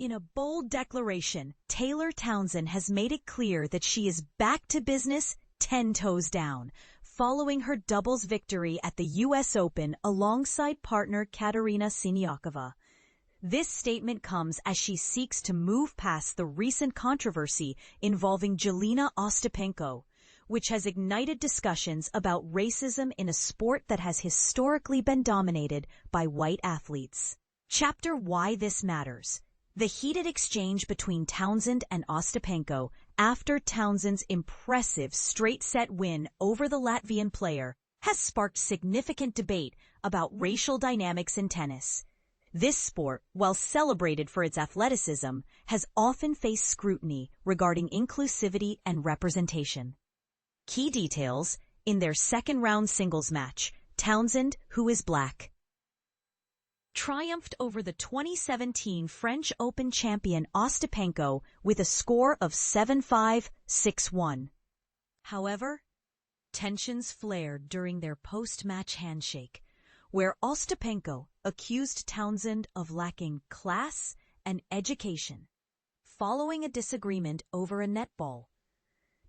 In a bold declaration, Taylor Townsend has made it clear that she is back to business 10 toes down, following her doubles victory at the U.S. Open alongside partner Katerina Siniakova. This statement comes as she seeks to move past the recent controversy involving Jelena Ostapenko, which has ignited discussions about racism in a sport that has historically been dominated by white athletes. Chapter Why This Matters. The heated exchange between Townsend and Ostapenko after Townsend's impressive straight-set win over the Latvian player has sparked significant debate about racial dynamics in tennis. This sport, while celebrated for its athleticism, has often faced scrutiny regarding inclusivity and representation. Key details: in their second-round singles match, Townsend, who is black, triumphed over the 2017 French Open champion Ostapenko with a score of 7-5, 6-1. However, tensions flared during their post-match handshake, where Ostapenko accused Townsend of lacking class and education, following a disagreement over a netball.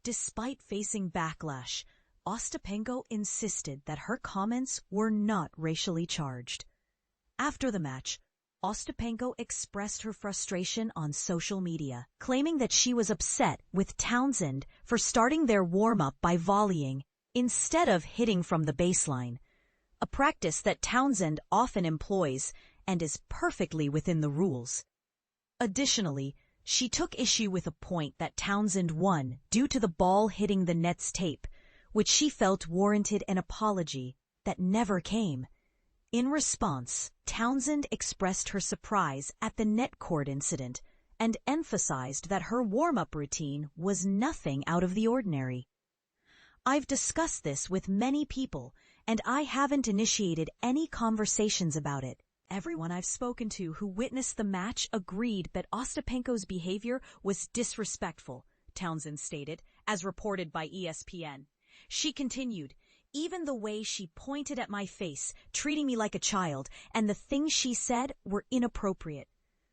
Despite facing backlash, Ostapenko insisted that her comments were not racially charged. After the match, Ostapenko expressed her frustration on social media, claiming that she was upset with Townsend for starting their warm-up by volleying instead of hitting from the baseline, a practice that Townsend often employs and is perfectly within the rules. Additionally, she took issue with a point that Townsend won due to the ball hitting the net's tape, which she felt warranted an apology that never came. In response, Townsend expressed her surprise at the net court incident and emphasized that her warm-up routine was nothing out of the ordinary. "I've discussed this with many people, and I haven't initiated any conversations about it. Everyone I've spoken to who witnessed the match agreed that Ostapenko's behavior was disrespectful," Townsend stated, as reported by ESPN. She continued, "Even the way she pointed at my face, treating me like a child, and the things she said were inappropriate."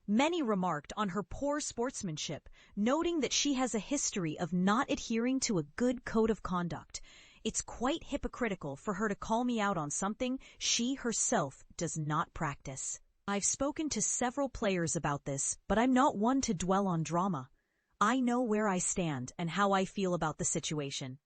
Many remarked on her poor sportsmanship, noting that she has a history of not adhering to a good code of conduct. "It's quite hypocritical for her to call me out on something she herself does not practice. I've spoken to several players about this, but I'm not one to dwell on drama. I know where I stand and how I feel about the situation."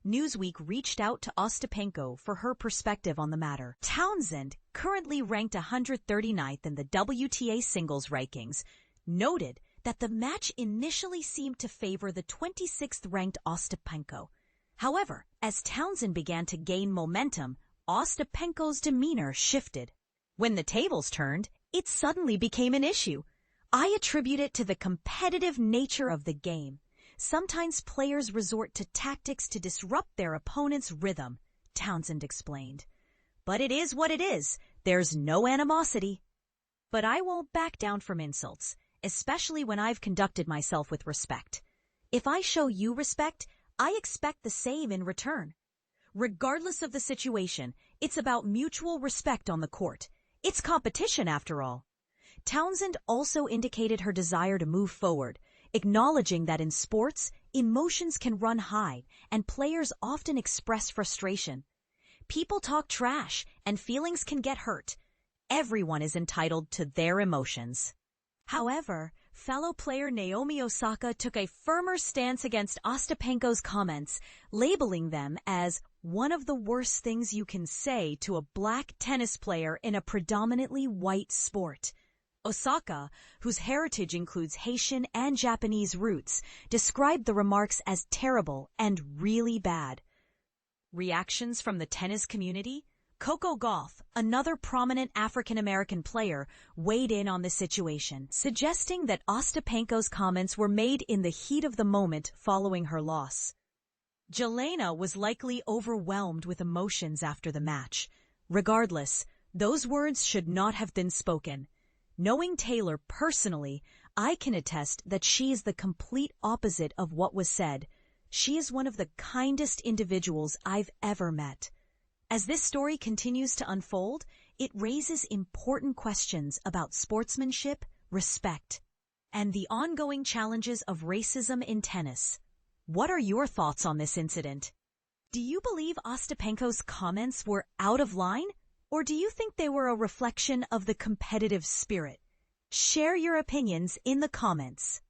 Newsweek reached out to Ostapenko for her perspective on the matter. Townsend, currently ranked 139th in the WTA singles rankings, noted that the match initially seemed to favor the 26th-ranked Ostapenko. However, as Townsend began to gain momentum, Ostapenko's demeanor shifted. When the tables turned, it suddenly became an issue. "I attribute it to the competitive nature of the game. Sometimes players resort to tactics to disrupt their opponent's rhythm," Townsend explained. "But it is what it is. There's no animosity. But I won't back down from insults, especially when I've conducted myself with respect. If I show you respect, I expect the same in return. Regardless of the situation, it's about mutual respect on the court. It's competition, after all." Townsend also indicated her desire to move forward, acknowledging that in sports, emotions can run high and players often express frustration. "People talk trash and feelings can get hurt. Everyone is entitled to their emotions." However, fellow player Naomi Osaka took a firmer stance against Ostapenko's comments, labeling them as one of the worst things you can say to a black tennis player in a predominantly white sport. Osaka, whose heritage includes Haitian and Japanese roots, described the remarks as terrible and really bad. Reactions from the tennis community? Coco Gauff, another prominent African-American player, weighed in on the situation, suggesting that Ostapenko's comments were made in the heat of the moment following her loss. Jelena was likely overwhelmed with emotions after the match. Regardless, those words should not have been spoken. Knowing Taylor personally, I can attest that she is the complete opposite of what was said. She is one of the kindest individuals I've ever met. As this story continues to unfold, it raises important questions about sportsmanship, respect, and the ongoing challenges of racism in tennis. What are your thoughts on this incident? Do you believe Ostapenko's comments were out of line, or do you think they were a reflection of the competitive spirit? Share your opinions in the comments.